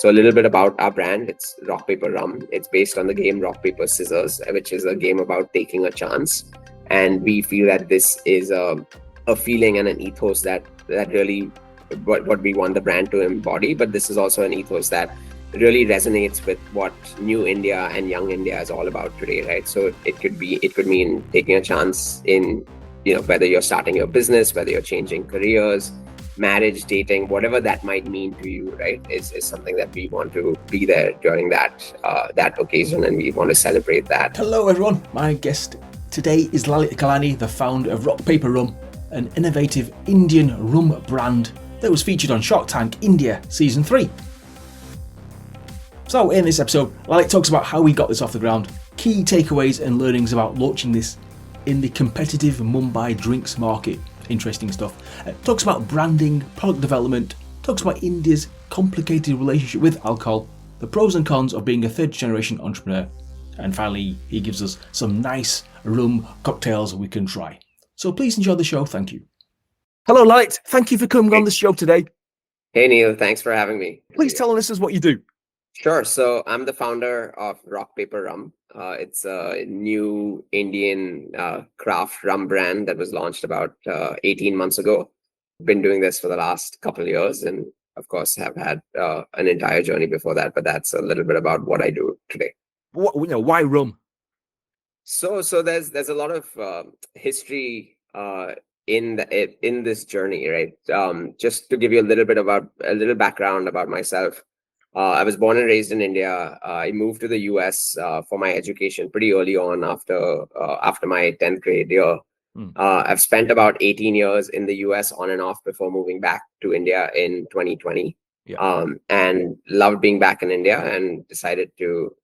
So a little bit about our brand. It's Rock Paper Rum. It's based on the game Rock Paper Scissors, which is a game about taking a chance. And we feel that this is a feeling and an ethos that really what we want the brand to embody. But this is also an ethos that really resonates with what new India and young India is all about today, right? So it could mean taking a chance in, whether you're starting your business, whether you're changing careers, marriage, dating, whatever that might mean to you, right, is something that we want to be there during that occasion, and we want to celebrate that. Hello everyone, my guest today is Lalit Kalani, the founder of Rock Paper Rum, an innovative Indian rum brand that was featured on Shark Tank India Season 3. So in this episode, Lalit talks about how we got this off the ground, key takeaways and learnings about launching this in the competitive Mumbai drinks market. Interesting stuff. Talks about branding, product development, talks about India's complicated relationship with alcohol, the pros and cons of being a third generation entrepreneur, and finally he gives us some nice rum cocktails we can try. So please enjoy the show, thank you. Hello Lalit, thank you for coming on the show today. Hey Neil, thanks for having me. Please tell our listeners what you do. Sure. So I'm the founder of Rock Paper Rum. It's a new Indian craft rum brand that was launched about 18 months ago. Been doing this for the last couple of years, and of course have had an entire journey before that. But that's a little bit about what I do today. Why rum? So there's a lot of history in this journey, right? Just to give you a little background about myself. I was born and raised in India. I moved to the US for my education pretty early on after my 10th grade year. I've spent about 18 years in the US on and off before moving back to India in 2020. And loved being back in India and decided to,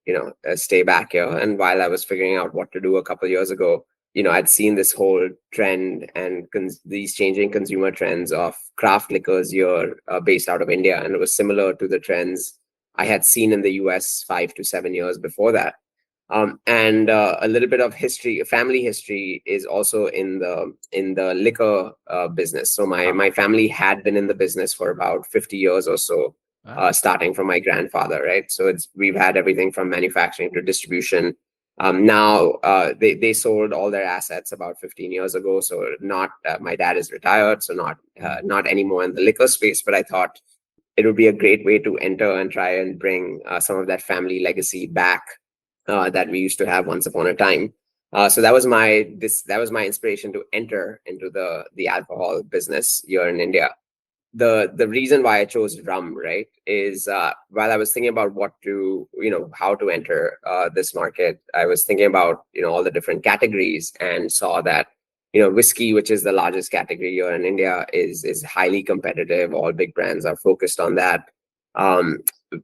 stay back here. And while I was figuring out what to do a couple of years ago, I'd seen this whole trend and these changing consumer trends of craft liquors here based out of India. And it was similar to the trends I had seen in the US 5 to 7 years before that. And a little bit of history, family history is also in the liquor business. So my family had been in the business for about 50 years or so, starting from my grandfather, right? So we've had everything from manufacturing to distribution. Now they sold all their assets about 15 years ago. So not my dad is retired, so not anymore in the liquor space. But I thought it would be a great way to enter and try and bring some of that family legacy back that we used to have once upon a time. So that was my inspiration to enter into the alcohol business here in India. The reason why I chose rum, right, is while I was thinking about how to enter this market, I was thinking about, all the different categories and saw that, whiskey, which is the largest category here in India, is highly competitive. All big brands are focused on that.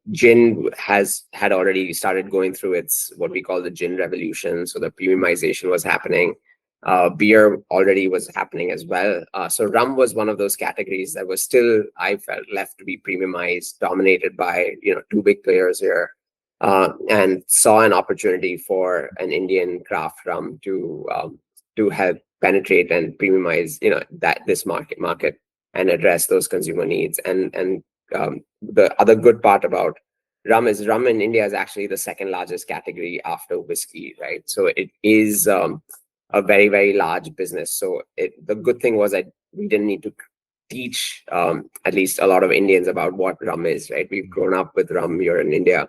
Gin had already started going through its what we call the gin revolution. So the premiumization was happening. Beer already was happening as well. So rum was one of those categories that was still, I felt, left to be premiumized, dominated by, two big players here, and saw an opportunity for an Indian craft rum to help penetrate and premiumize, this market and address those consumer needs. And the other good part about rum is rum in India is actually the second largest category after whiskey, right? So it is a very, very large business. So the good thing was that we didn't need to teach at least a lot of Indians about what rum is, right? We've grown up with rum here in India,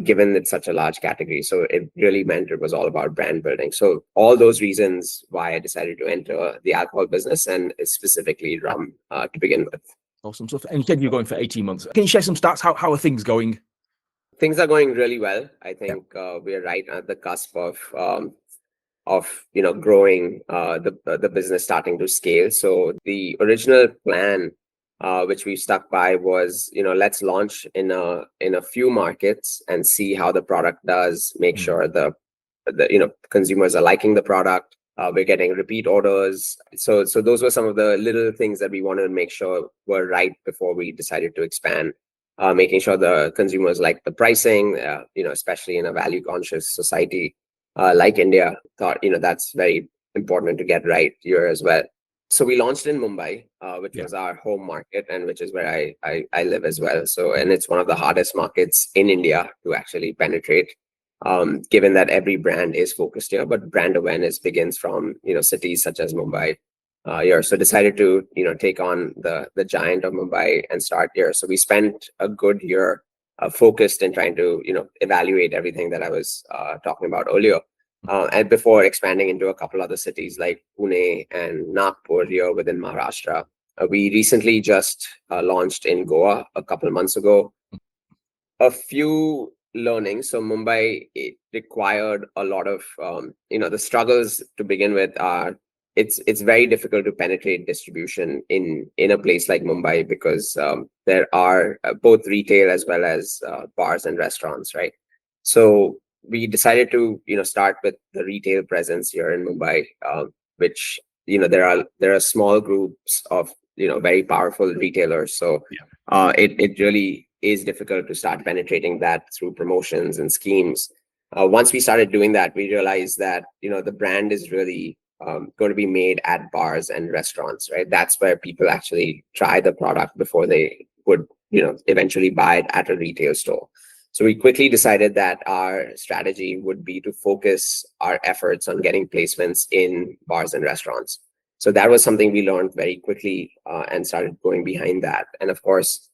given it's such a large category. So it really meant it was all about brand building. So all those reasons why I decided to enter the alcohol business, and specifically rum to begin with. Awesome stuff. And you said you're going for 18 months. Can you share some stats? How are things going? Things are going really well. I think we're right at the cusp of growing the business, starting to scale. So the original plan, which we stuck by, was let's launch in a few markets and see how the product does. Make sure the consumers are liking the product. We're getting repeat orders. So those were some of the little things that we wanted to make sure were right before we decided to expand. Making sure the consumers like the pricing, especially in a value conscious society like India, thought, that's very important to get right here as well. So we launched in Mumbai, which Yeah. was our home market, and which is where I live as well. So, and it's one of the hardest markets in India to actually penetrate, given that every brand is focused here, but brand awareness begins from cities such as Mumbai. Here, so decided to take on the giant of Mumbai and start here. So we spent a good year focused in trying to evaluate everything that I was talking about earlier, and before expanding into a couple other cities like Pune and Nagpur here within Maharashtra. We recently just launched in Goa a couple of months ago. A few learnings. So Mumbai, it required a lot of the struggles to begin with are it's very difficult to penetrate distribution in a place like Mumbai because there are both retail as well as bars and restaurants, right? So we decided to start with the retail presence here in Mumbai, which there are small groups of very powerful retailers. So Yeah. it really is difficult to start penetrating that through promotions and schemes. Once we started doing that, we realized that the brand is really going to be made at bars and restaurants, right? That's where people actually try the product before they would eventually buy it at a retail store. So we quickly decided that our strategy would be to focus our efforts on getting placements in bars and restaurants. So that was something we learned very quickly and started going behind that. And of course,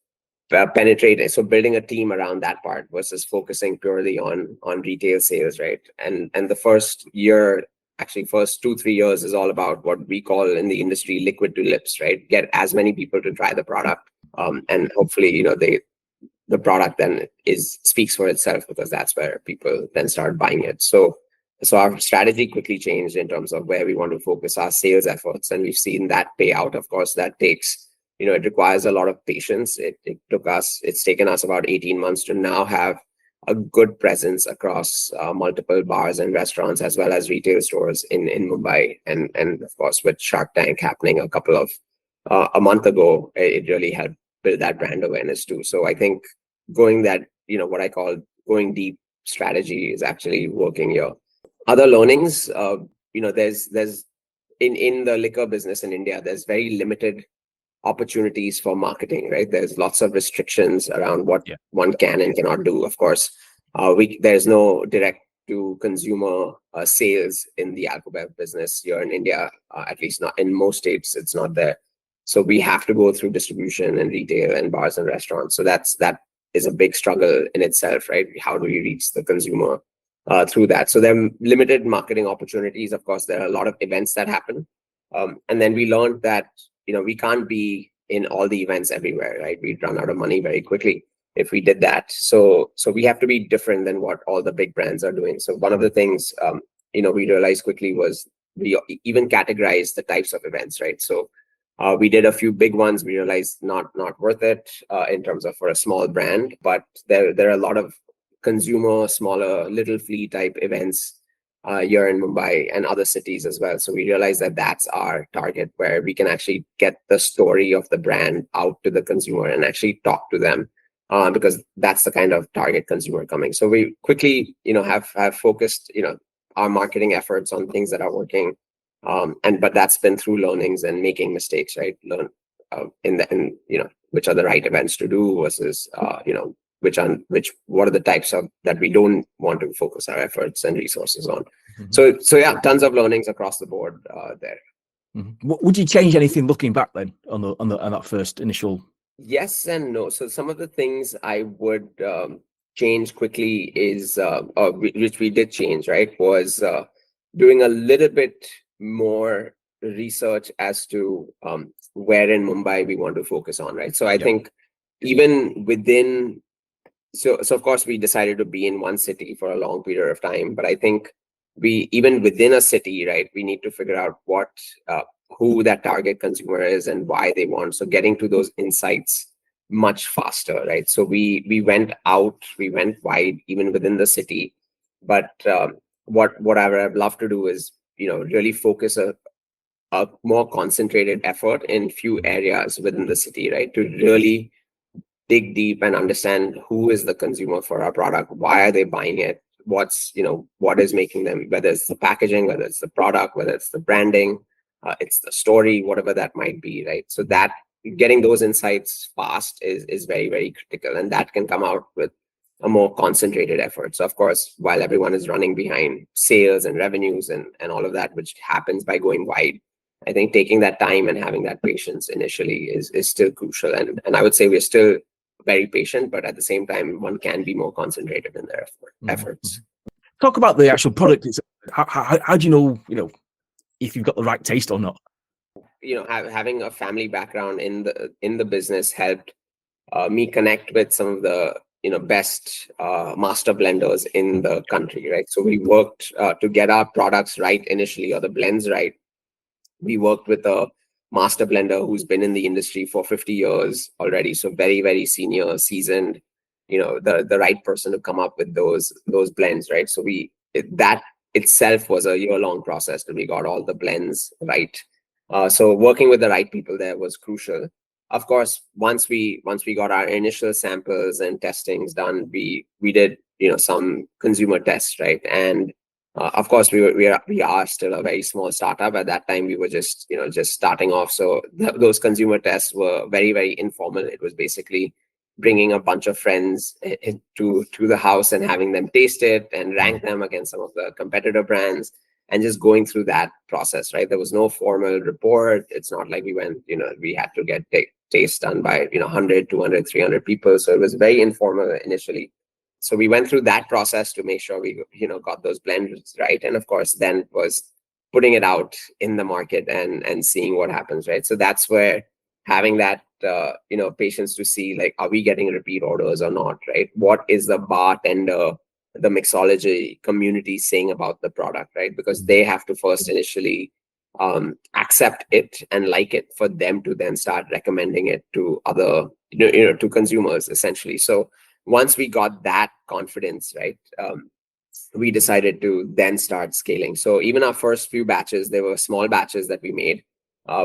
penetrating, so building a team around that part versus focusing purely on retail sales, right? And the first year, actually first 2-3 years, is all about what we call in the industry liquid to lips, right? Get as many people to try the product, and hopefully the product then is speaks for itself, because that's where people then start buying it. So our strategy quickly changed in terms of where we want to focus our sales efforts, and we've seen that pay out. Of course, that takes it requires a lot of patience. It's taken us about 18 months to now have a good presence across multiple bars and restaurants as well as retail stores in Mumbai, and of course with Shark Tank happening a month ago, it really helped build that brand awareness too. So I think going that what I call going deep strategy is actually working here. Other learnings, there's in the liquor business in India, there's very limited opportunities for marketing, right? There's lots of restrictions around what Yeah. one can and cannot do. Of course, there's no direct to consumer sales in the alcohol business here in India, at least not in most states. It's not there. So we have to go through distribution and retail and bars and restaurants. So that is a big struggle in itself, right? How do you reach the consumer through that? So there are limited marketing opportunities. Of course, there are a lot of events that happen, and then we learned that we can't be in all the events everywhere, right? We'd run out of money very quickly if we did that. So we have to be different than what all the big brands are doing. So one of the things we realized quickly was we even categorize the types of events, right? So we did a few big ones. We realized not worth it in terms of for a small brand, but there are a lot of consumer, smaller, little flea type events here in Mumbai and other cities as well. So we realized that that's our target, where we can actually get the story of the brand out to the consumer and actually talk to them, because that's the kind of target consumer coming. So we quickly, have focused, our marketing efforts on things that are working, but that's been through learnings and making mistakes, right? Learn which are the right events to do versus what are the types of that we don't want to focus our efforts and resources on. Mhm. So yeah, tons of learnings across the board there. Mhm. Would you change anything looking back then on that first initial? Yes and no. So some of the things I would change quickly is, which we did change, right, was doing a little bit more research as to where in Mumbai we want to focus on, right? So I Yeah. think even within, so of course we decided to be in one city for a long period of time, but I think we even within a city, right, we need to figure out who that target consumer is and why they want. So getting to those insights much faster, right? So we went out, we went wide even within the city, but what I would love to do is really focus a more concentrated effort in few areas within the city, right, to really dig deep and understand who is the consumer for our product, why are they buying it, what is making them, whether it's the packaging, whether it's the product, whether it's the branding, it's the story, whatever that might be, right? So that getting those insights fast is very, very critical, and that can come out with a more concentrated effort. So of course, while everyone is running behind sales and revenues and all of that, which happens by going wide, I think taking that time and having that patience initially is still crucial. And I would say we're still very patient, but at the same time, one can be more concentrated in their efforts. Talk about the actual product. How do you know, if you've got the right taste or not? Having a family background in the business helped me connect with some of the best master blenders in the country, right? So we worked to get our products right initially, or the blends right. We worked with a master blender who's been in the industry for 50 years already, so very, very senior, seasoned, the right person to come up with those blends, right? So that itself was a year-long process till we got all the blends right. So working with the right people there was crucial. Of course, once we got our initial samples and testings done, we did some consumer tests, right? And of course, we are still a very small startup. At that time, we were just starting off. So those consumer tests were very, very informal. It was basically bringing a bunch of friends to the house and having them taste it and rank them against some of the competitor brands, and just going through that process, right? There was no formal report. It's not like we went, we had to get taste done by 100, 200, 300 people. So it was very informal initially. So we went through that process to make sure we got those blends right. And of course, then it was putting it out in the market and seeing what happens, right? So that's where having that patience to see, like, are we getting repeat orders or not, right? What is the bartender, the mixology community saying about the product, right? Because they have to first initially accept it and like it for them to then start recommending it to other to consumers, essentially. So once we got that confidence, right, we decided to then start scaling. So even our first few batches, they were small batches that we made.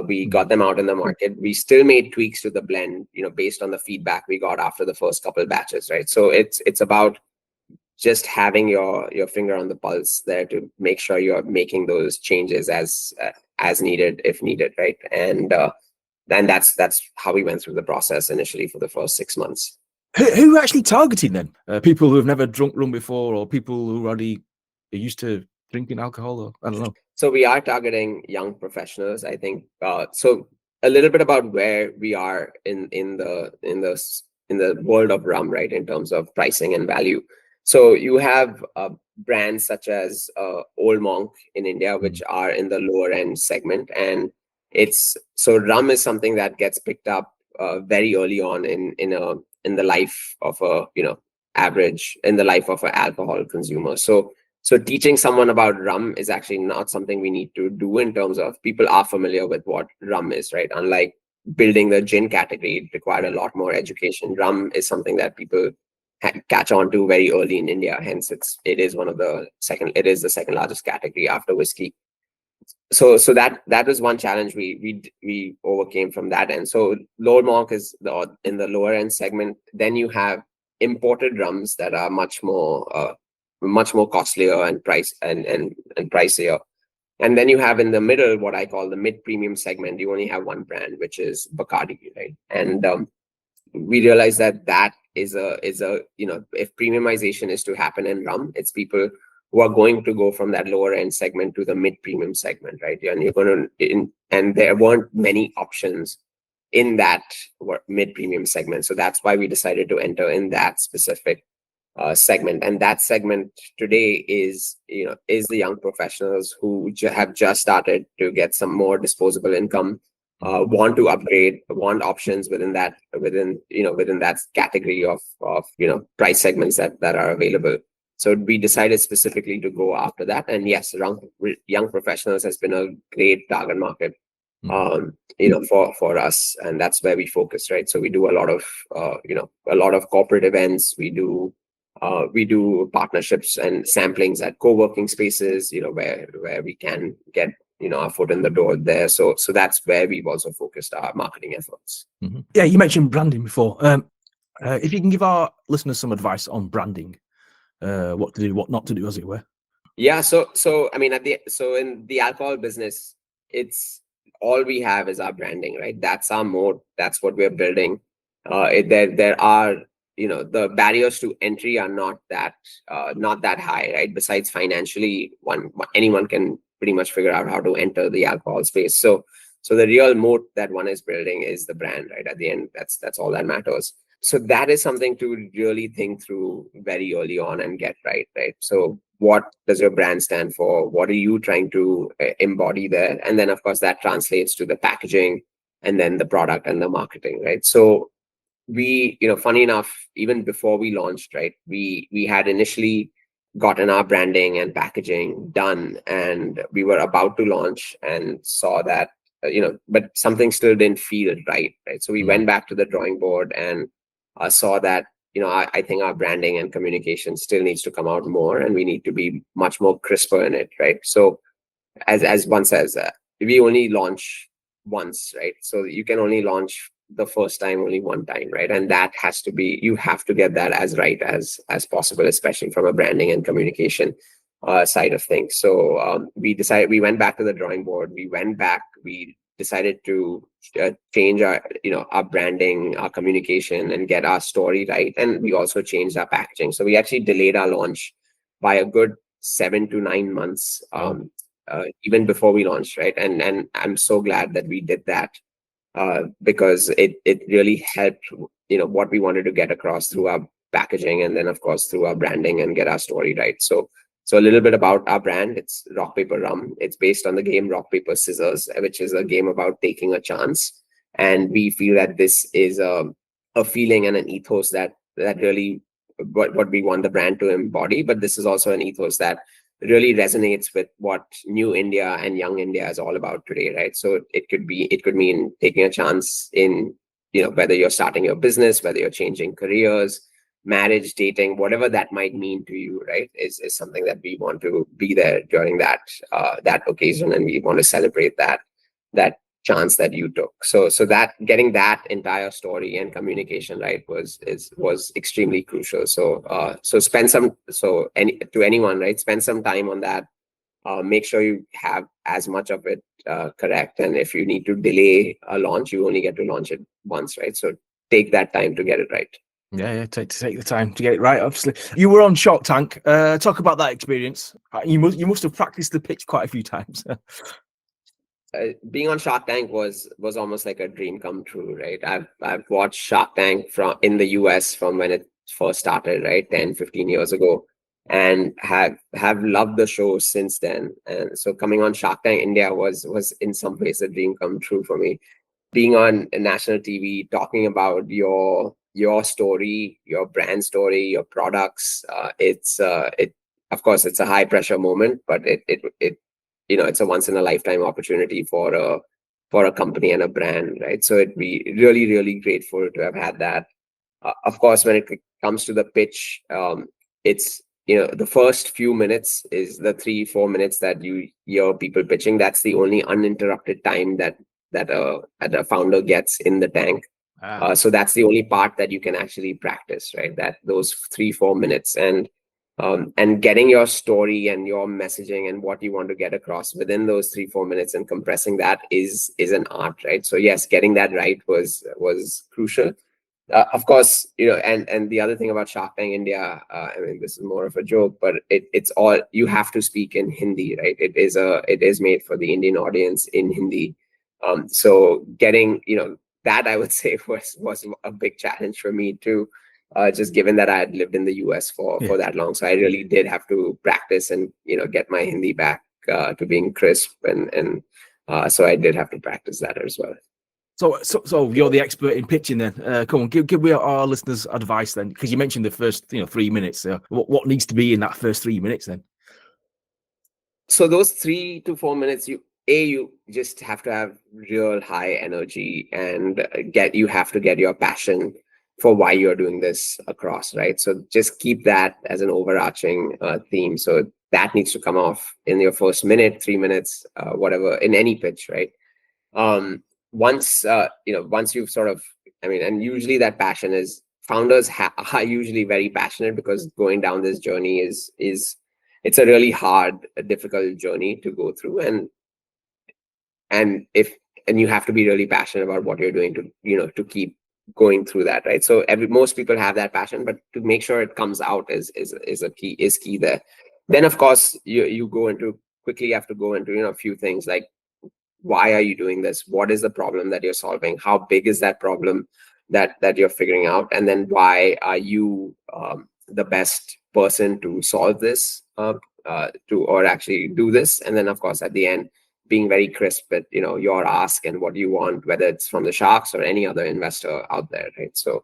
We got them out in the market. We still made tweaks to the blend, based on the feedback we got after the first couple of batches, right? So it's about just having your finger on the pulse there to make sure you're making those changes as needed, if needed, right? And then that's how we went through the process initially for the first 6 months. Who are actually targeting then? People who have never drunk rum before, or people who already are used to drinking alcohol, or I don't know. So we are targeting young professionals, I think. So a little bit about where we are in the world of rum, right, in terms of pricing and value. So you have brands such as Old Monk in India, which are in the lower end segment, and rum is something that gets picked up very early on in the life of in the life of an alcohol consumer. So teaching someone about rum is actually not something we need to do, in terms of people are familiar with what rum is, right? Unlike building the gin category, it required a lot more education. Rum is something that people catch on to very early in India. Hence, it is the second largest category after whiskey. So that was one challenge we overcame from that end. So Lower Monk is in the lower end segment. Then you have imported rums that are much more costlier and pricier. And then you have in the middle what I call the mid-premium segment. You only have one brand, which is Bacardi, right? And we realized that is if premiumization is to happen in rum, it's people who are going to go from that lower end segment to the mid-premium segment, right? And you're going to, and there weren't many options in that mid-premium segment. So that's why we decided to enter in that specific segment. And that segment today is the young professionals who have just started to get some more disposable income, want to upgrade, want options within that category of price segments that are available. So we decided specifically to go after that. And yes, young professionals has been a great target market, for us, and that's where we focus, right? So we do a lot of corporate events. We do partnerships and samplings at co-working spaces, where we can get our foot in the door there. So that's where we've also focused our marketing efforts. Mm-hmm. Yeah, you mentioned branding before. If you can give our listeners some advice on branding, what to do, what not to do, as it were. Yeah. So I mean, in the alcohol business, it's all we have is our branding, right? That's our moat. That's what we're building. There are, the barriers to entry are not that high, right? Besides financially, anyone can pretty much figure out how to enter the alcohol space. So the real moat that one is building is the brand, right? At the end, that's all that matters. So that is something to really think through very early on and get right, right? So what does your brand stand for? What are you trying to embody there? And then, of course, that translates to the packaging and then the product and the marketing, right? So funny enough, even before we launched, right, we had initially gotten our branding and packaging done, and we were about to launch and saw that, but something still didn't feel right, right? So we went back to the drawing board and saw that, I think our branding and communication still needs to come out more, and we need to be much more crisper in it, right? So as one says, we only launch once, right? So you can only launch the first time only one time, right? And that has to be, you have to get that as right as possible, especially from a branding and communication side of things. So we went back to the drawing board. We decided to change our branding, our communication, and get our story right. And we also changed our packaging. So we actually delayed our launch by a good 7 to 9 months, even before we launched, right? And I'm so glad that we did that, because it really helped, what we wanted to get across through our packaging, and then of course through our branding, and get our story right. So a little bit about our brand. It's Rock Paper Rum. It's based on the game Rock Paper Scissors, which is a game about taking a chance. And we feel that this is a feeling and an ethos that really what we want the brand to embody. But this is also an ethos that really resonates with what new India and young India is all about today, right? So it could mean taking a chance in, whether you're starting your business, whether you're changing careers, marriage, dating, whatever that might mean to you, right? Is something that we want to be there during that occasion, and we want to celebrate that chance that you took. So that getting that entire story and communication right was extremely crucial. So spend some so any to anyone, right? Spend some time on that. Make sure you have as much of it correct. And if you need to delay a launch, you only get to launch it once, right? So take that time to get it right. Yeah, take the time to get it right. Obviously, you were on Shark Tank. Talk about that experience. You must have practiced the pitch quite a few times. Being on Shark Tank was almost like a dream come true, right? I've watched Shark Tank from in the US from when it first started, right, 10-15 years ago, and have loved the show since then. And so coming on Shark Tank India was in some ways a dream come true for me. Being on national TV, talking about your story, your brand story, your products. It of course it's a high pressure moment, but it it's a once in a lifetime opportunity for a company and a brand, right? So it'd be really grateful to have had that. Of course, when it comes to the pitch, it's the first few minutes is the 3-4 minutes that you hear people pitching. That's the only uninterrupted time that a founder gets in the tank. So that's the only part that you can actually practice, right? That those 3-4 minutes, and getting your story and your messaging and what you want to get across within those 3-4 minutes and compressing that is an art, right? So yes, getting that right was crucial. Of course, and the other thing about Shark Tank India, I mean, this is more of a joke, but it's all, you have to speak in Hindi, right? It is made for the Indian audience in Hindi. So getting, that I would say was a big challenge for me too, just given that I had lived in the US for that long. So I really did have to practice and, get my Hindi back to being crisp, and so I did have to practice that as well. So you're the expert in pitching then. Come on, give our listeners advice then, because you mentioned the first 3 minutes. What needs to be in that first 3 minutes then? So those 3 to 4 minutes, you just have to have real high energy, and you have to get your passion for why you're doing this across, right? So just keep that as an overarching theme. So that needs to come off in your first minute, 3 minutes, whatever, in any pitch, right? Once you've sort of, I mean, and usually that passion is, founders are usually very passionate, because going down this journey is it's a really hard, difficult journey to go through. And and if and you have to be really passionate about what you're doing to, to keep going through that, right? So most people have that passion, but to make sure it comes out is key there. Then of course you go into quickly have to go into, a few things like, why are you doing this? What is the problem that you're solving? How big is that problem that you're figuring out? And then why are you the best person to solve this, to or actually do this? And then of course at the end, being very crisp with, your ask and what you want, whether it's from the sharks or any other investor out there, right? So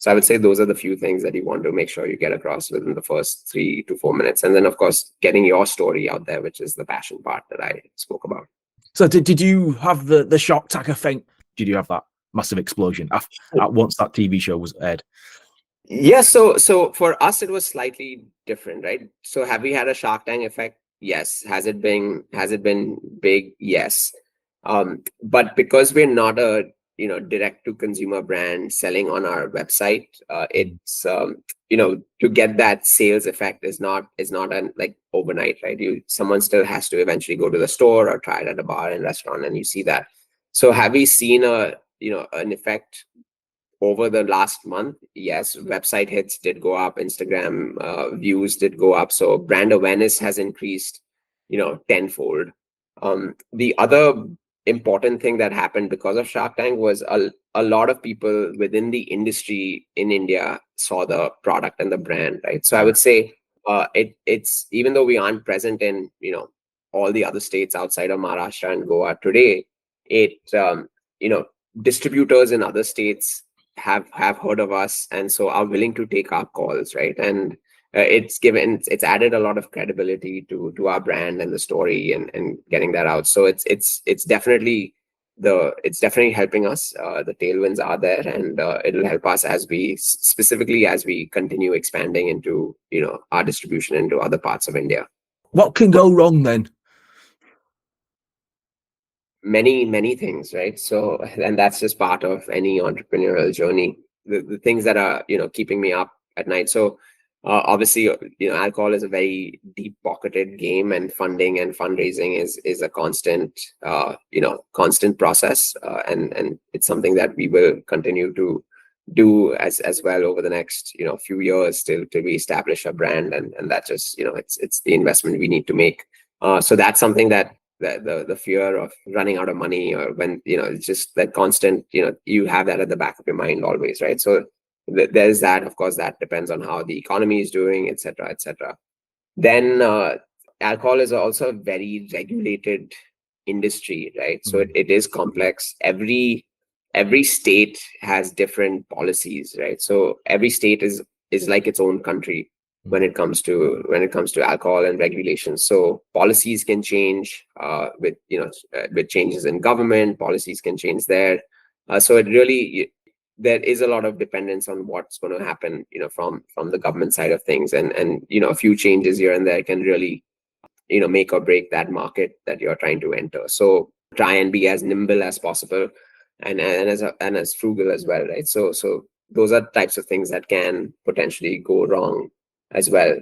I would say those are the few things that you want to make sure you get across within the first 3 to 4 minutes. And then of course getting your story out there, which is the passion part that I spoke about. So did you have the shock tacker thing? Did you have that massive explosion at once that TV show was aired? Yeah, so for us it was slightly different, right? So have we had a Shark Tank effect? Yes. Has it been big? Yes. But because we're not a, direct to consumer brand selling on our website, it's to get that sales effect is not an like overnight, right? Someone still has to eventually go to the store or try it at a bar and restaurant, and you see that. So have we seen an effect over the last month? Yes, website hits did go up, Instagram views did go up, so brand awareness has increased, tenfold. The other important thing that happened because of Shark Tank was a lot of people within the industry in India saw the product and the brand, right? So I would say it's even though we aren't present in, all the other states outside of Maharashtra and Goa today, it you know distributors in other states have heard of us, and so are willing to take our calls, right? And it's added a lot of credibility to our brand and the story, and getting that out. So it's definitely helping us. The tailwinds are there, and it'll help us specifically as we continue expanding into, our distribution into other parts of India. What can go wrong then? Many things, right? So, and that's just part of any entrepreneurial journey. The things that are, keeping me up at night. So obviously, alcohol is a very deep pocketed game, and funding and fundraising is a constant process, and it's something that we will continue to do as well over the next, few years to reestablish a brand, and that just, it's the investment we need to make. So that's something that the fear of running out of money, or when, it's just that constant, you have that at the back of your mind always, right? So there's that. Of course, that depends on how the economy is doing, etc., etc. Then alcohol is also a very regulated industry, right? So it is complex. Every state has different policies, right? So every state is like its own country when it comes to alcohol and regulations. So policies can change with changes in government. Policies can change there. So it really, there is a lot of dependence on what's going to happen, from the government side of things, and a few changes here and there can really, make or break that market that you're trying to enter. So try and be as nimble as possible, and as frugal as well, right? So those are types of things that can potentially go wrong as well.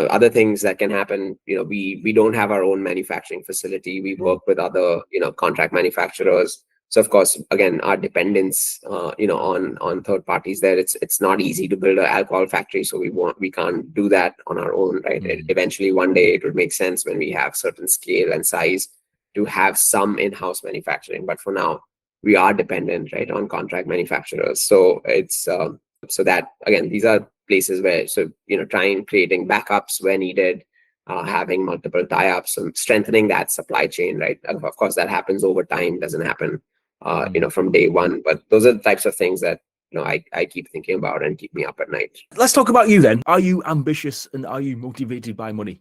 Other things that can happen, we don't have our own manufacturing facility. We work with other, contract manufacturers. So of course, again, our dependence, on third parties there, it's not easy to build an alcohol factory. So we can't do that on our own, right? Eventually, one day it would make sense when we have certain scale and size to have some in-house manufacturing. But for now, we are dependent, right, on contract manufacturers. So it's so that, again, these are places where, so trying creating backups where needed, having multiple tie-ups and strengthening that supply chain, right? Of course, that happens over time, doesn't happen from day one. But those are the types of things that, I keep thinking about and keep me up at night. Let's talk about you then. Are you ambitious and are you motivated by money?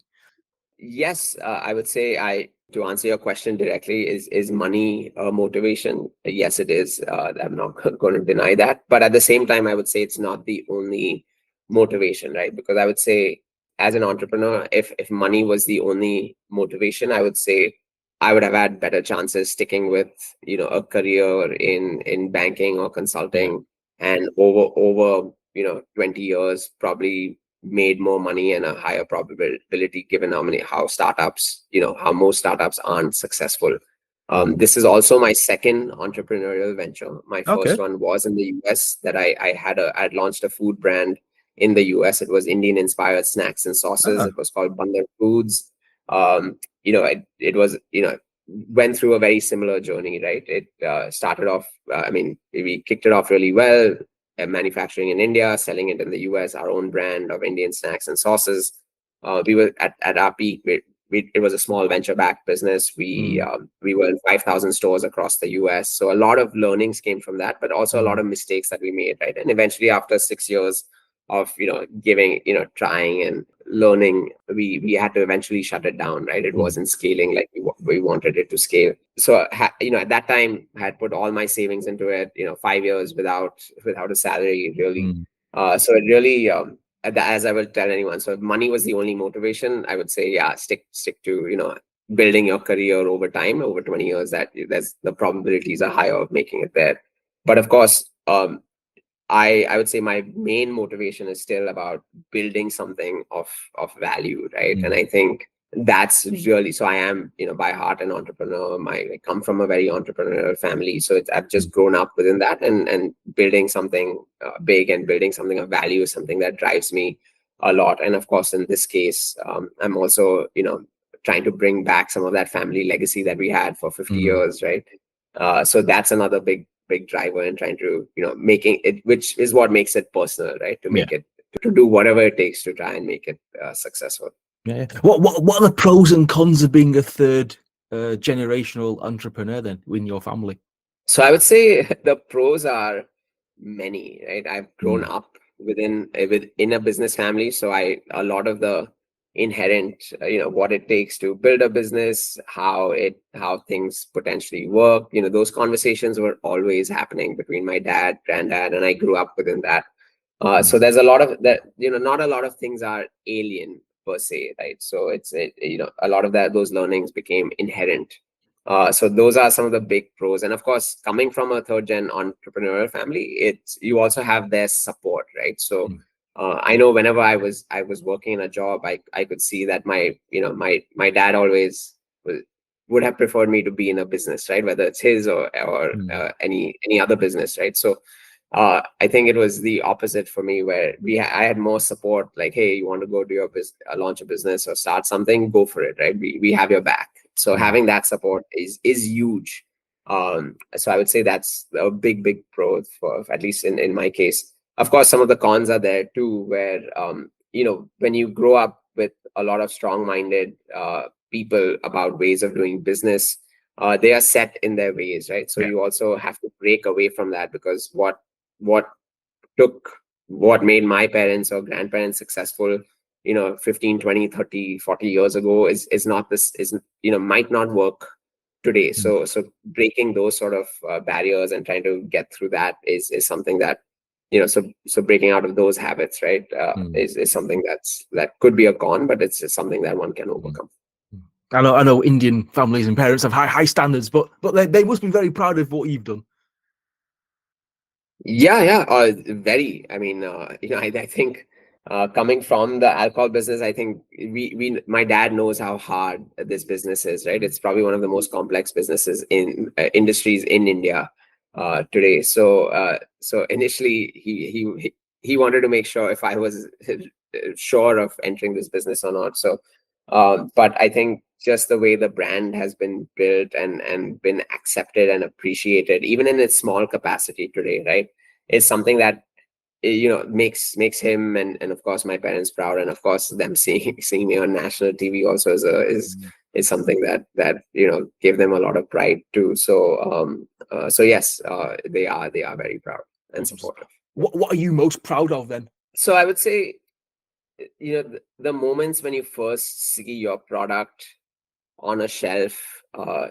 Yes, I would say, to answer your question directly, is money motivation? Yes, it is. I'm not going to deny that. But at the same time, I would say it's not the only motivation, right? Because I would say, as an entrepreneur, if money was the only motivation, I would say I would have had better chances sticking with, a career in banking or consulting, and over 20 years probably made more money and a higher probability, given how most startups aren't successful. This is also my second entrepreneurial venture. My first Okay. one was in the US that I had launched a food brand in the US. It was Indian inspired snacks and sauces. Ah. It was called Bandar Foods. It was, went through a very similar journey, right? It started off, we kicked it off really well, manufacturing in India, selling it in the US, our own brand of Indian snacks and sauces. We were at our peak. It was a small venture-backed business. Mm. We were in 5,000 stores across the US. So a lot of learnings came from that, but also a lot Mm. of mistakes that we made, right? And eventually, after 6 years of giving, trying and learning, we had to eventually shut it down, right? It Mm. wasn't scaling like we wanted it to scale. So at that time, I had put all my savings into it. 5 years without a salary, really. Mm. So it really as I will tell anyone. So if money was the only motivation, I would say, yeah, stick to, building your career over time, over 20 years, that there's the probabilities are higher of making it there. But of course, I would say my main motivation is still about building something of value, right? And Mm. I think that's really, so I am, by heart an entrepreneur. I come from a very entrepreneurial family, so I've Mm. just grown up within that, and building something big and building something of value is something that drives me a lot. And of course, in this case, I'm also, trying to bring back some of that family legacy that we had for 50 Mm. years, right? So that's another big driver in trying to, making it, which is what makes it personal, right? To Yeah. make it, to do whatever it takes to try and make it successful. Yeah. What are the pros and cons of being a third generational entrepreneur then in your family? So I would say the pros are many, right? I've grown Mm. up within a business family, so a lot of the inherent, what it takes to build a business, how things potentially work. Those conversations were always happening between my dad, granddad, and I grew up within that. So Mm. there's a lot of that. Not a lot of things are alien per se, right? So a lot of those learnings became inherent. So those are some of the big pros. And of course, coming from a third gen entrepreneurial family, you also have their support, right? So Mm. I know whenever I was working in a job, I could see that my dad always would have preferred me to be in a business, right? Whether it's his or Mm. any other business, right? So I think it was the opposite for me, where I had more support. Like, hey, you want to go do your launch a business or start something, go for it, right? We have your back. So Mm. having that support is huge. So I would say that's a big pro for at least in my case. Of course, some of the cons are there too, where when you grow up with a lot of strong-minded people about ways of doing business, they are set in their ways, right? So Yeah. you also have to break away from that, because what took what made my parents or grandparents successful 15, 20, 30, 40 years ago is not this is might not work today. Mm. So breaking those sort of barriers and trying to get through that is something that so breaking out of those habits, right, Mm. is something that could be a con, but it's just something that one can Mm. overcome. I know Indian families and parents have high standards, but they must be very proud of what you've done. Yeah, very. I mean, I think coming from the alcohol business, I think my dad knows how hard this business is, right? It's probably one of the most complex businesses in industries in India today. So initially, he wanted to make sure if I was sure of entering this business or not. So, but I think just the way the brand has been built and been accepted and appreciated, even in its small capacity today, right, is something that makes him and of course my parents proud, and of course them seeing me on national TV also Mm. is something that gave them a lot of pride too. So yes, they are very proud and Awesome. supportive. What are you most proud of then? So I would say the moments when you first see your product on a shelf,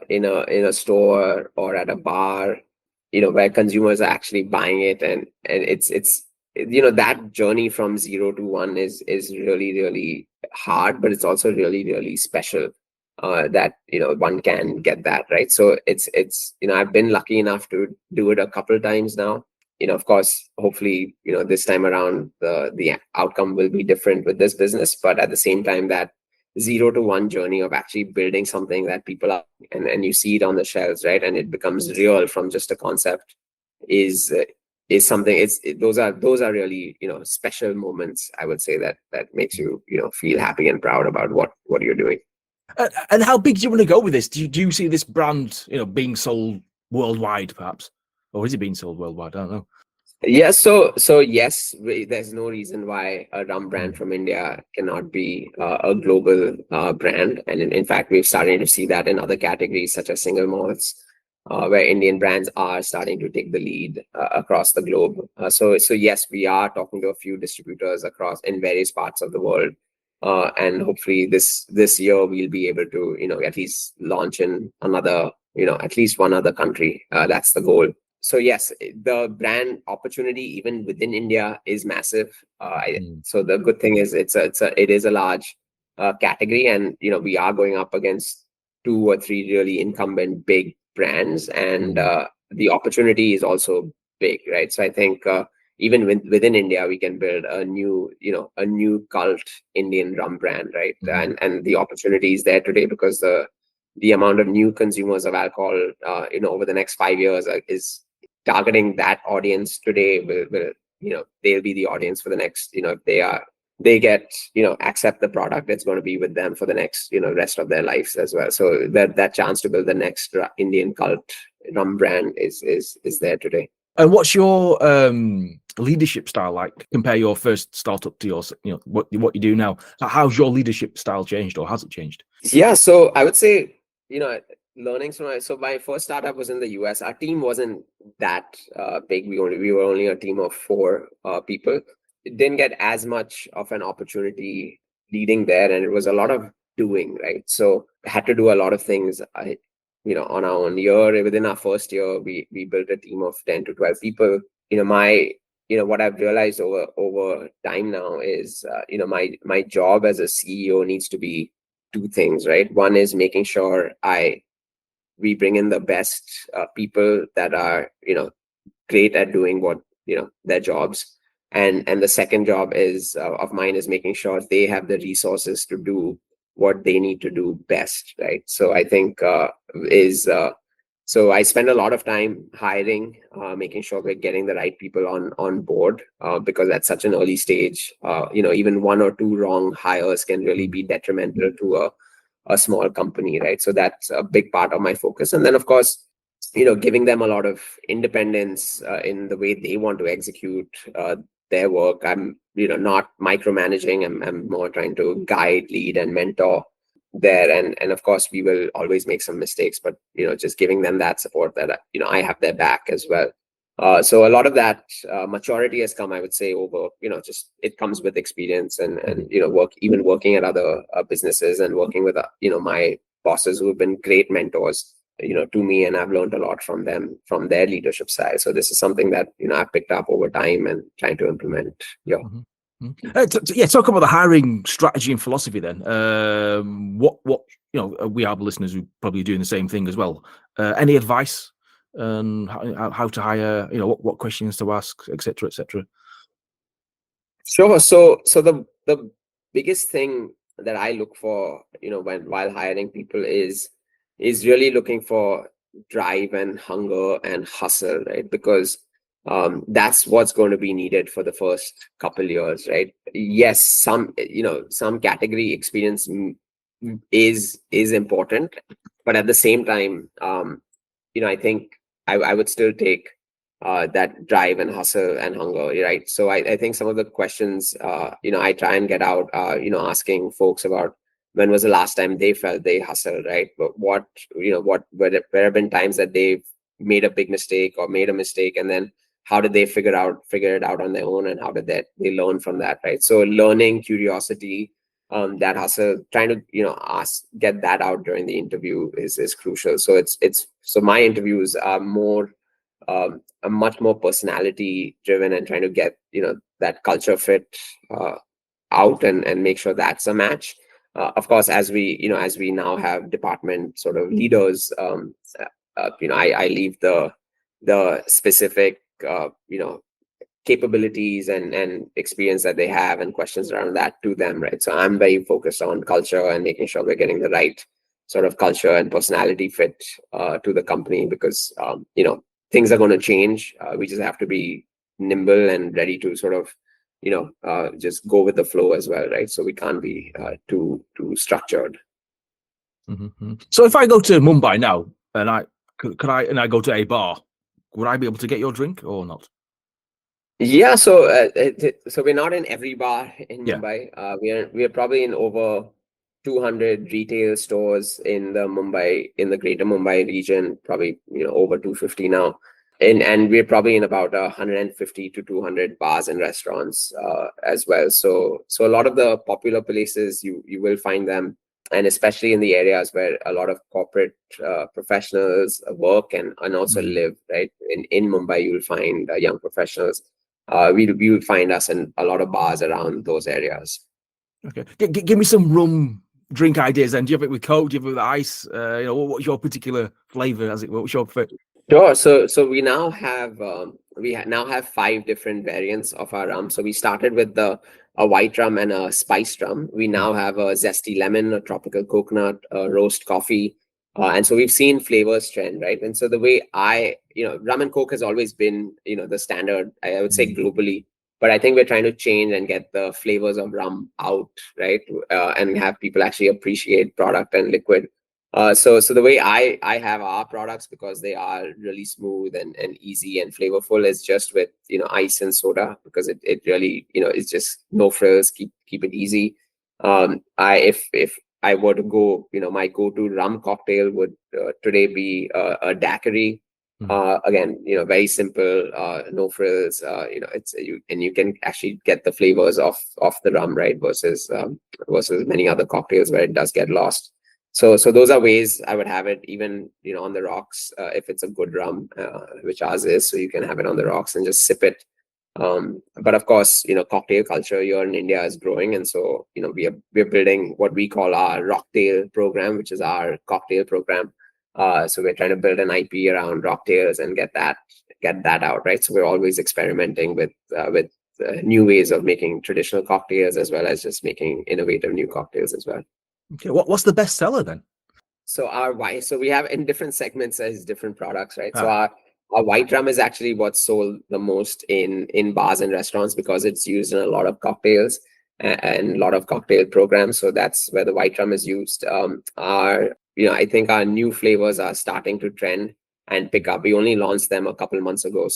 in a store or at a bar, where consumers are actually buying it, and it's that journey from 0 to 1 is really hard, but it's also really special, that one can get that, right? So it's I've been lucky enough to do it a couple of times now. Of course, hopefully, this time around the outcome will be different with this business, but at the same time, zero to one journey of actually building something that people are, and you see it on the shelves, right? And it becomes real from just a concept is something. Those are really, special moments, I would say, that makes you, feel happy and proud about what you're doing. And how big do you want to go with this? Do you see this brand, being sold worldwide, perhaps, or is it being sold worldwide? I don't know. Yeah, so yes, there's no reason why a rum brand Mm. from India cannot be a global brand, and in fact, we've started to see that in other categories such as single malts, where Indian brands are starting to take the lead across the globe. So yes, we are talking to a few distributors across in various parts of the world, and hopefully this year we'll be able to, at least launch in another, at least one other country. That's the goal. So yes, the brand opportunity even within India is massive. Mm. So the good thing is it is a large category, and we are going up against two or three really incumbent big brands, and Mm. the opportunity is also big, right? So I think even within India, we can build a new cult Indian rum brand, right? Mm. And the opportunity is there today because the amount of new consumers of alcohol, over the next 5 years is targeting that audience today will they'll be the audience for the next, if they get, accept the product, it's going to be with them for the next, rest of their lives as well. So that chance to build the next Indian cult rum brand is there today. And what's your leadership style like? Compare your first startup to your, what you do now. How's your leadership style changed, or has it changed? Yeah, so I would say, learnings from my first startup was in the US. Our team wasn't that big. We were only a team of four people. It didn't get as much of an opportunity leading there, and it was a lot of doing, right? So I had to do a lot of things. On our own year, within our first year, we built a team of 10 to 12 people. My what I've realized over time now is, my job as a CEO needs to be two things, right? One is making sure we bring in the best people that are, great at doing what, their jobs, and the second job is of mine is making sure they have the resources to do what they need to do best, right? So I think is so I spend a lot of time hiring, making sure we're getting the right people on board, because at such an early stage, even one or two wrong hires can really Mm. be detrimental to a small company, right? So that's a big part of my focus. And then, of course, giving them a lot of independence in the way they want to execute their work. I'm, not micromanaging. I'm more trying to guide, lead, and mentor there. And of course, we will always make some mistakes, but just giving them that support that I have their back as well. So a lot of that maturity has come, I would say, over, just it comes with experience and working at other businesses and working with my bosses who have been great mentors, to me, and I've learned a lot from them, from their leadership style. So this is something that I've picked up over time and trying to implement. Yeah. Mhm. Yeah, talk about the hiring strategy and philosophy then. What we have listeners who probably doing the same thing as well. Any advice on how to hire? What questions to ask, etc., etc. Sure. So the biggest thing that I look for, while hiring people is really looking for drive and hunger and hustle, right? Because that's what's going to be needed for the first couple years, right? Yes, some category experience is important, but at the same time, I think I would still take that drive and hustle and hunger, right? So I think some of the questions, I try and get out, asking folks about when was the last time they felt they hustled, right? But where have been times that they've made a big mistake or made a mistake, and then how did they figure it out on their own, and how did they learn from that, right? So learning, curiosity, that hustle, trying to get that out during the interview is crucial. So so my interviews are more a much more personality driven, and trying to get that culture fit out, and make sure that's a match. Of course, as we now have department sort of leaders, I leave the specific capabilities and experience that they have and questions around that to them, right? So I'm very focused on culture and making sure we're getting the right sort of culture and personality fit to the company, because things are going to change. We just have to be nimble and ready to sort of just go with the flow as well, right? So we can't be too structured. Mm-hmm. So if I go to Mumbai now and I go to a bar, would I be able to get your drink or not? Yeah, so we're not in every bar in Yeah. Mumbai. We are probably in over 200 retail stores in the greater Mumbai region, probably over 250 now. And we're probably in about 150 to 200 bars and restaurants as well. So a lot of the popular places you will find them, and especially in the areas where a lot of corporate professionals work and also live, right? In Mumbai, you will find young professionals. We would find us in a lot of bars around those areas. Okay. Give me some rum drink ideas then. Do you have it with Coke? Do you have it with ice? What's your particular flavor, as it were? What's your favorite? Sure. So we now have now have 5 different variants of our rum. So we started with a white rum and a spiced rum. We now have a zesty lemon, a tropical coconut, a roast coffee, and so we've seen flavors trend, right? And so the way rum and coke has always been the standard, I would say globally, but I think we're trying to change and get the flavors of rum out, right? And have people actually appreciate product and liquid. So the way I have our products, because they are really smooth and easy and flavorful, is just with ice and soda, because it really it's just no frills, keep it easy. If I were to go, my go-to rum cocktail would today be a daiquiri. Again, very simple, no frills. You can actually get the flavors of the rum, right? Versus many other cocktails where it does get lost. So those are ways I would have it, even on the rocks, if it's a good rum, which ours is. So you can have it on the rocks and just sip it. But of course, cocktail culture here in India is growing, and so we're building what we call our Rocktail program, which is our cocktail program. So we're trying to build an IP around Rocktails and get that out, right? So we're always experimenting with new ways of making traditional cocktails, as well as just making innovative new cocktails as well. Okay, what's the best seller then? So we have in different segments as different products, right? So our white rum is actually what's sold the most in bars and restaurants, because it's used in a lot of cocktails and a lot of cocktail programs. So that's where the white rum is used. I think our new flavors are starting to trend and pick up. We only launched them a couple months ago,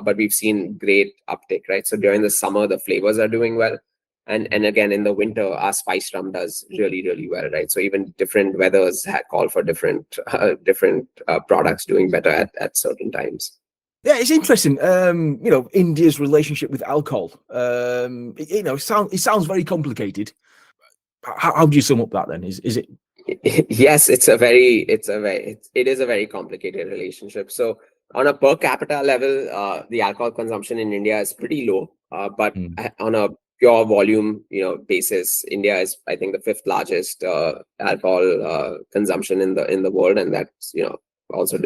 but we've seen great uptake, right? So during the summer, the flavors are doing well. And again, in the winter, our spice rum does really, really well, right? So even different weathers call for different products doing better at certain times. Yeah, it's interesting. India's relationship with alcohol. It sounds very complicated. How do you sum up that then? Is it? Yes, it is a very complicated relationship. So on a per capita level, the alcohol consumption in India is pretty low. But on a pure volume, basis, India is, I think, the 5th largest alcohol consumption in the world, and that's also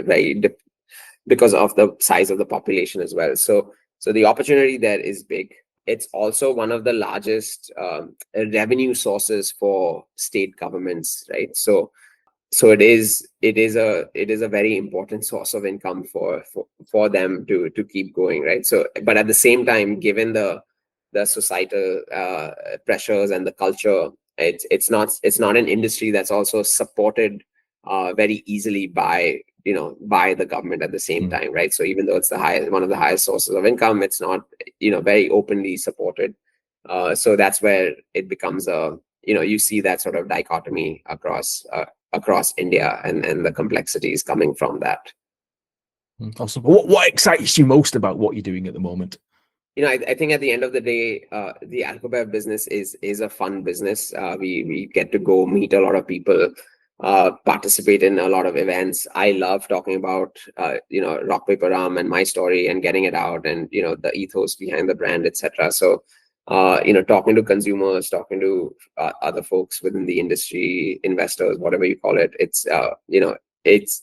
because of the size of the population as well. So the opportunity there is big. It's also one of the largest revenue sources for state governments, right? So it is a very important source of income for them to keep going, right? So, but at the same time, given the societal pressures and the culture, it's not an industry that's also supported very easily by the government at the same time, right? So even though it's one of the highest sources of income, it's not very openly supported. So that's where it becomes you see that sort of dichotomy across India, and the complexities coming from that. Awesome. What excites you most about what you're doing at the moment? I think at the end of the day, the alcobev business is a fun business. We get to go meet a lot of people, participate in a lot of events. I love talking about Rock Paper Rum and my story and getting it out, and the ethos behind the brand, etc. So talking to consumers, talking to other folks within the industry, investors, whatever you call it,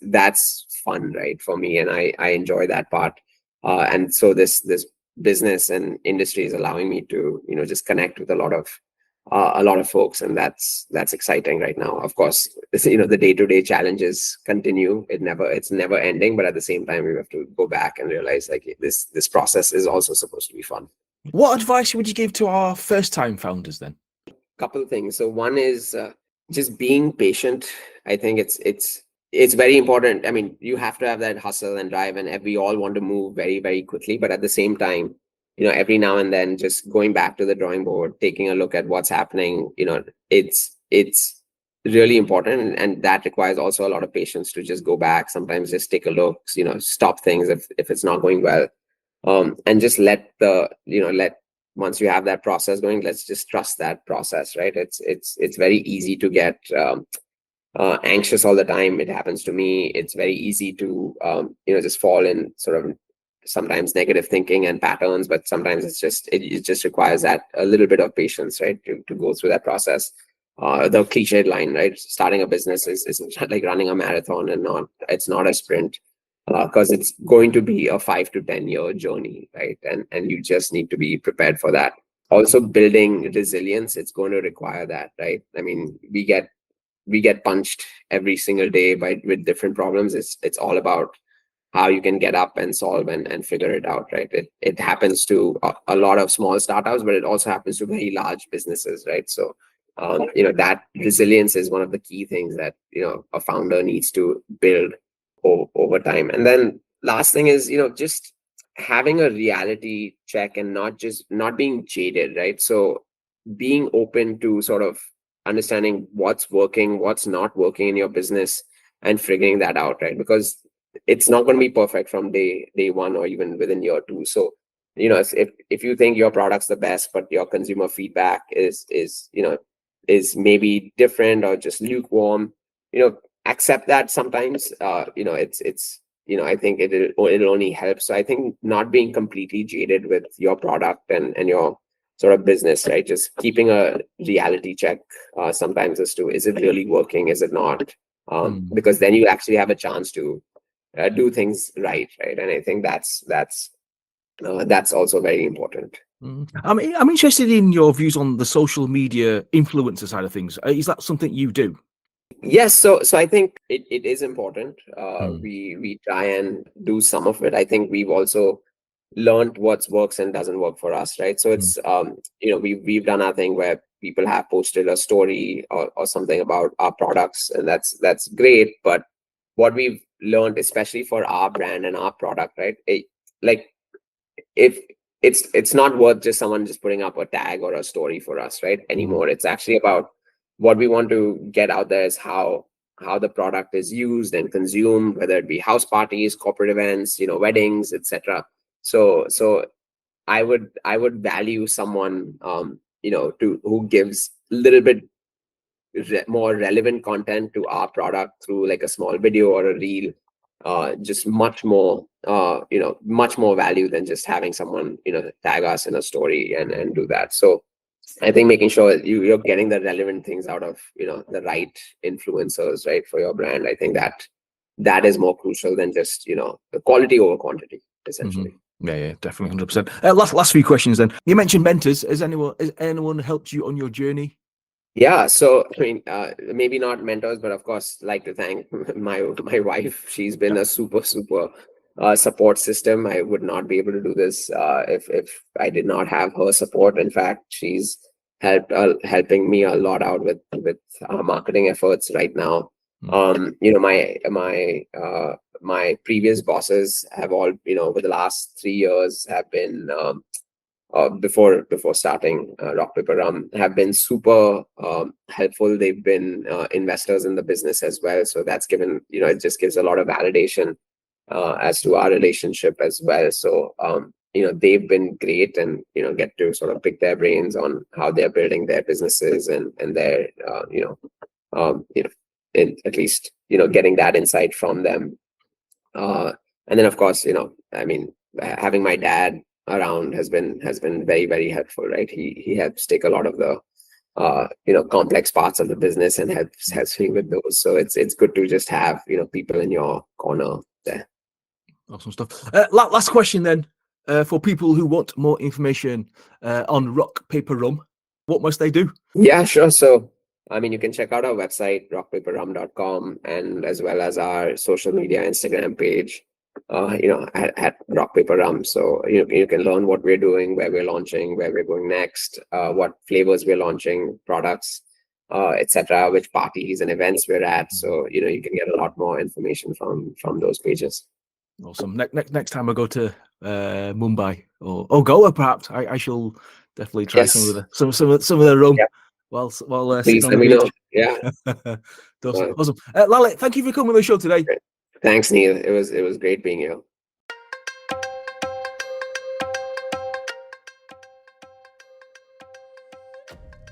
that's fun, right, for me, and I enjoy that part. And so this business and industry is allowing me to, just connect with a lot of folks, and that's exciting right now. Of course, the day-to-day challenges continue. It's never ending, but at the same time, we have to go back and realize like this process is also supposed to be fun. What advice would you give to our first-time founders then? Couple of things. So one is just being patient. I think it's very important. I mean, you have to have that hustle and drive, and we all want to move very, very quickly. But at the same time, every now and then, just going back to the drawing board, taking a look at what's happening. It's really important, and that requires also a lot of patience to just go back. Sometimes just take a look. Stop things if it's not going well, and just let once you have that process going, let's just trust that process, right? It's very easy to get anxious all the time. It happens to me. It's very easy to just fall in sort of sometimes negative thinking and patterns, but sometimes it just requires that a little bit of patience, right, to go through that process. The cliched line, right? Starting a business is like running a marathon, and it's not a sprint, because it's going to be a 5 to 10 year journey, right? And you just need to be prepared for that. Also, building resilience, it's going to require that, right? I mean, we get punched every single day with different problems. It's all about how you can get up and solve and figure it out, right? It happens to a lot of small startups, but it also happens to very large businesses, right? So that resilience is one of the key things that a founder needs to build over time. And then last thing is just having a reality check and not being jaded, right? So being open to sort of understanding what's working, what's not working in your business, and figuring that out, right? Because it's not going to be perfect from day one or even within year two. So if you think your product's the best, but your consumer feedback is maybe different or just lukewarm, accept that sometimes. I think it'll only help. So I think not being completely jaded with your product and your sort of business, right? Just keeping a reality check sometimes as to, is it really working, is it not? Because then you actually have a chance to do things right? And I think that's also very important. I'm interested in your views on the social media influencer side of things. Is that something you do? Yes, so I think it is important. We try and do some of it. I think we've also learned what works and doesn't work for us, right? So it's we've done our thing where people have posted a story or something about our products, and that's great. But what we've learned, especially for our brand and our product, right? If it's not worth just someone just putting up a tag or a story for us, right, anymore. It's actually about what we want to get out there is how the product is used and consumed, whether it be house parties, corporate events, weddings, etc. So I would value someone who gives a little bit more relevant content to our product through like a small video or a reel, just much more value than just having someone tag us in a story and do that. So I think making sure that you're getting the relevant things out of the right influencers, right, for your brand. I think that is more crucial than just the quality over quantity, essentially. Yeah, definitely, 100%. Last few questions then. You mentioned mentors. Has anyone helped you on your journey? Yeah, so I mean, maybe not mentors, but of course, like to thank my wife. She's been a super support system. I would not be able to do this if I did not have her support. In fact, she's helping me a lot out with marketing efforts right now. My previous bosses have all over the last 3 years have been before starting Rock Paper Rum, have been super helpful. They've been investors in the business as well, so that's given it just gives a lot of validation as to our relationship as well. So they've been great, and get to sort of pick their brains on how they're building their businesses and their at least getting that insight from them. And then of course I mean, having my dad around has been very, very helpful, right? He helps take a lot of the complex parts of the business and helps me with those. So it's good to just have people in your corner there. Awesome stuff. Last question then. For people who want more information on Rock Paper Rum, what must they do? Yeah, sure. So, I mean, you can check out our website, rockpaperrum.com, and as well as our social media Instagram page, at Rock Paper Rum. So you can learn what we're doing, where we're launching, where we're going next, what flavors we're launching, products, etc., which parties and events we're at. So, you can get a lot more information from those pages. Awesome. Next time I go to Mumbai or Goa, perhaps I shall definitely try some of Yes. the some of the rum Yeah. while sitting Please on let the me know. beach. Yeah. Awesome. Lalit, thank you for coming on the show today. Great. Thanks, Neil. It was great being here.